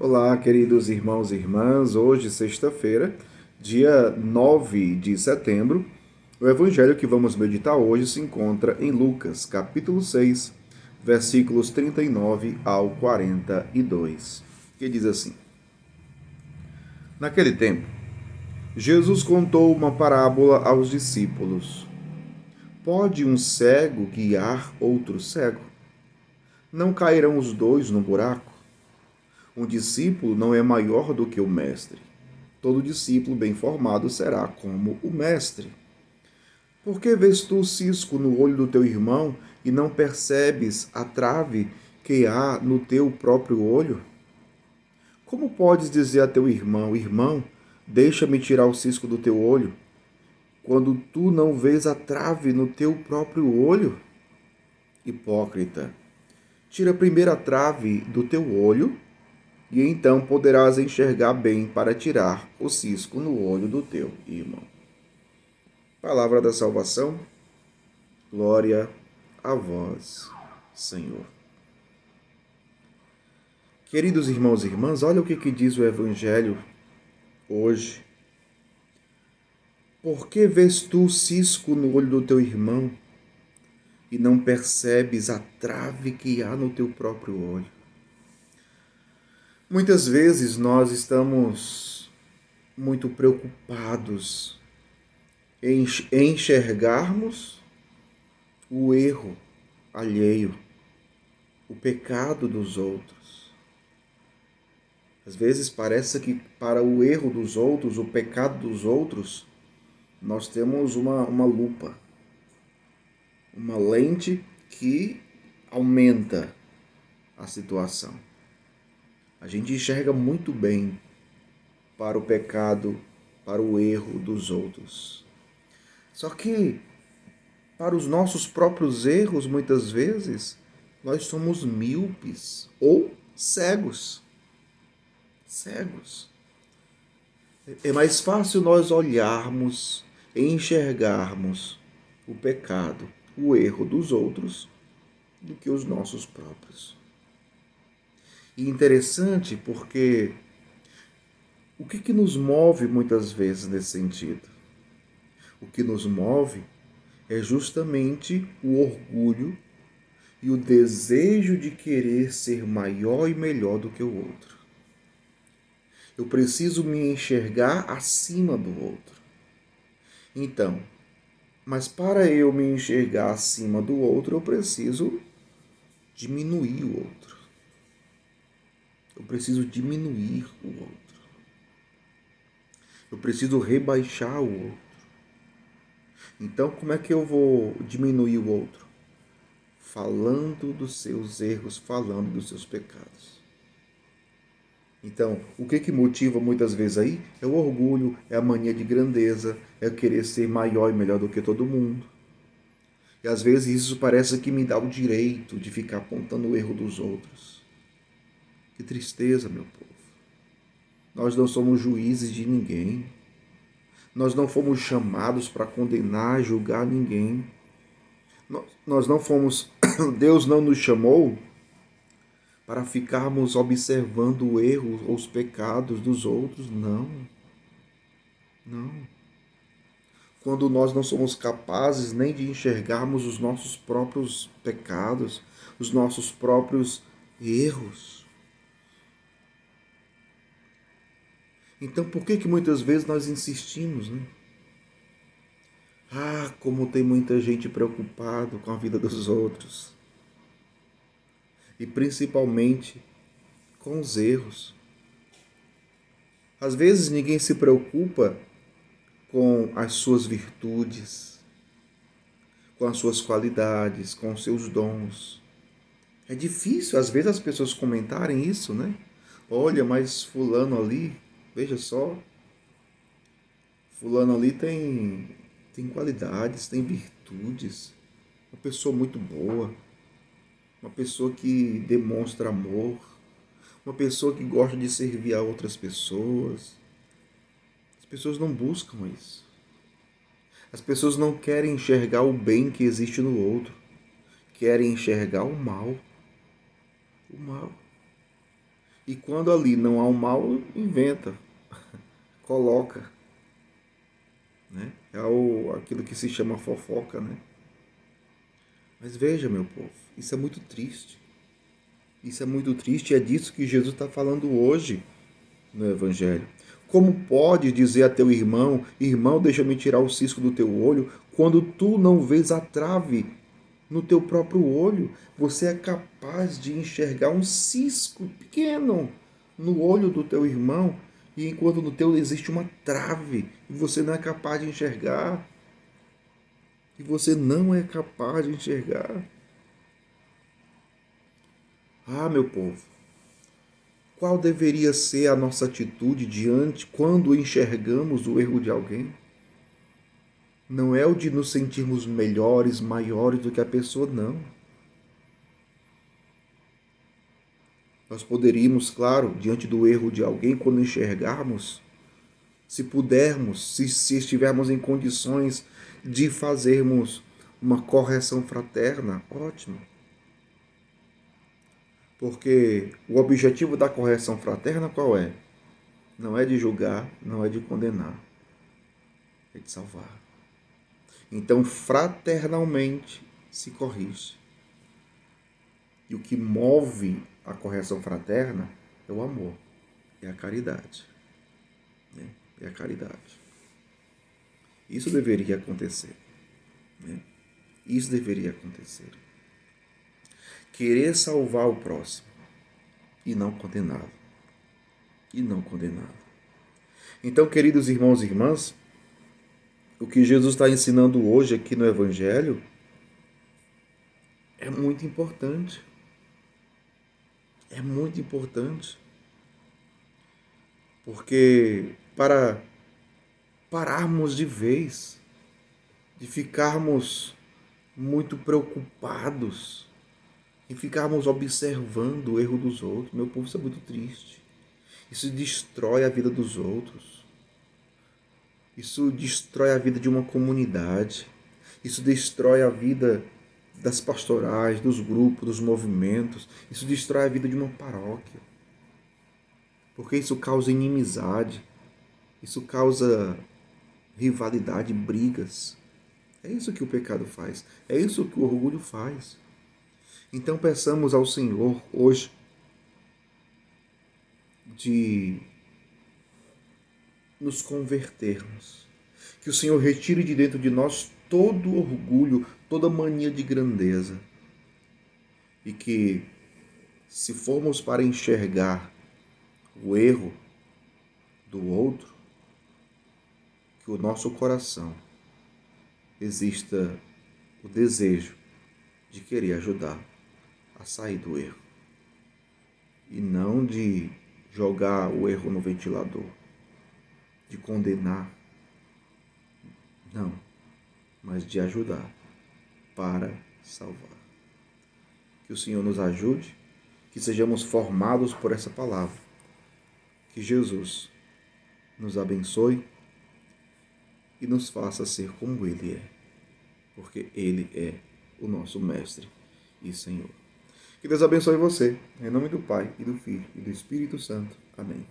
Olá, queridos irmãos e irmãs. Hoje, sexta-feira, dia 9 de setembro, o evangelho que vamos meditar hoje se encontra em Lucas, capítulo 6, versículos 39 ao 42, que diz assim: Naquele tempo, Jesus contou uma parábola aos discípulos. Pode um cego guiar outro cego? Não cairão os dois no buraco? Um discípulo não é maior do que o mestre. Todo discípulo bem formado será como o mestre. Por que vês tu o cisco no olho do teu irmão e não percebes a trave que há no teu próprio olho? Como podes dizer a teu irmão: Irmão, deixa-me tirar o cisco do teu olho, quando tu não vês a trave no teu próprio olho? Hipócrita, tira primeiro a trave do teu olho, e então poderás enxergar bem para tirar o cisco no olho do teu irmão. Palavra da salvação, glória a vós, Senhor. Queridos irmãos e irmãs, olha o que diz o Evangelho hoje. Por que vês tu o cisco no olho do teu irmão e não percebes a trave que há no teu próprio olho? Muitas vezes nós estamos muito preocupados em enxergarmos o erro alheio, o pecado dos outros. Às vezes parece que para o erro dos outros, o pecado dos outros, nós temos uma lupa, uma lente que aumenta a situação. A gente enxerga muito bem para o pecado, para o erro dos outros. Só que para os nossos próprios erros, muitas vezes, nós somos míopes ou cegos. Cegos. É mais fácil nós olharmos e enxergarmos o pecado, o erro dos outros, do que os nossos próprios. E interessante porque o que nos move muitas vezes nesse sentido? O que nos move é justamente o orgulho e o desejo de querer ser maior e melhor do que o outro. Eu preciso me enxergar acima do outro. Então, mas para eu me enxergar acima do outro, eu preciso diminuir o outro. Eu preciso diminuir o outro. Eu preciso rebaixar o outro. Então, como é que eu vou diminuir o outro? Falando dos seus erros, falando dos seus pecados. Então, o que motiva muitas vezes aí é o orgulho, é a mania de grandeza, é querer ser maior e melhor do que todo mundo. E às vezes isso parece que me dá o direito de ficar apontando o erro dos outros. Que tristeza, meu povo. Nós não somos juízes de ninguém. Nós não fomos chamados para condenar, julgar ninguém. Nós não fomos. Deus não nos chamou para ficarmos observando o erro ou os pecados dos outros. Não. Não. Quando nós não somos capazes nem de enxergarmos os nossos próprios pecados, os nossos próprios erros. Então, por que muitas vezes nós insistimos, né? Ah, como tem muita gente preocupada com a vida dos outros. E principalmente com os erros. Às vezes ninguém se preocupa com as suas virtudes, com as suas qualidades, com os seus dons. É difícil, às vezes, as pessoas comentarem isso, né? Olha, mas fulano ali, veja só, fulano ali tem qualidades, tem virtudes, uma pessoa muito boa, uma pessoa que demonstra amor, uma pessoa que gosta de servir a outras pessoas. As pessoas não buscam isso. As pessoas não querem enxergar o bem que existe no outro, querem enxergar o mal. O mal. E quando ali não há o mal, inventa, coloca. Né? É aquilo que se chama fofoca. Né? Mas veja, meu povo, isso é muito triste. Isso é muito triste e é disso que Jesus está falando hoje no Evangelho. Como pode dizer a teu irmão, irmão, deixa-me tirar o cisco do teu olho, quando tu não vês a trave no teu próprio olho? Você é capaz de enxergar um cisco pequeno no olho do teu irmão, e enquanto no teu existe uma trave, e você não é capaz de enxergar. E você não é capaz de enxergar. Ah, meu povo, qual deveria ser a nossa atitude diante quando enxergamos o erro de alguém? Não é o de nos sentirmos melhores, maiores do que a pessoa, não. Nós poderíamos, claro, diante do erro de alguém, quando enxergarmos, se pudermos, se estivermos em condições de fazermos uma correção fraterna, ótimo. Porque o objetivo da correção fraterna qual é? Não é de julgar, não é de condenar, é de salvar. Então, fraternalmente se corrige. E o que move a correção fraterna é o amor, é a caridade. Né? É a caridade. Isso deveria acontecer. Né? Isso deveria acontecer. Querer salvar o próximo e não condená-lo. E não condená-lo. Então, queridos irmãos e irmãs, o que Jesus está ensinando hoje aqui no Evangelho é muito importante. É muito importante. Porque para pararmos de vez, de ficarmos muito preocupados e ficarmos observando o erro dos outros, meu povo, isso é muito triste. Isso destrói a vida dos outros. Isso destrói a vida de uma comunidade. Isso destrói a vida das pastorais, dos grupos, dos movimentos. Isso destrói a vida de uma paróquia. Porque isso causa inimizade. Isso causa rivalidade, brigas. É isso que o pecado faz. É isso que o orgulho faz. Então peçamos ao Senhor hoje de nos convertermos. Que o Senhor retire de dentro de nós todo orgulho, toda mania de grandeza. E que, se formos para enxergar o erro do outro, que o nosso coração exista o desejo de querer ajudar a sair do erro. E não de jogar o erro no ventilador, de condenar. Não, mas de ajudar para salvar. Que o Senhor nos ajude, que sejamos formados por essa palavra. Que Jesus nos abençoe e nos faça ser como Ele é, porque Ele é o nosso Mestre e Senhor. Que Deus abençoe você, em nome do Pai, e do Filho, e do Espírito Santo. Amém.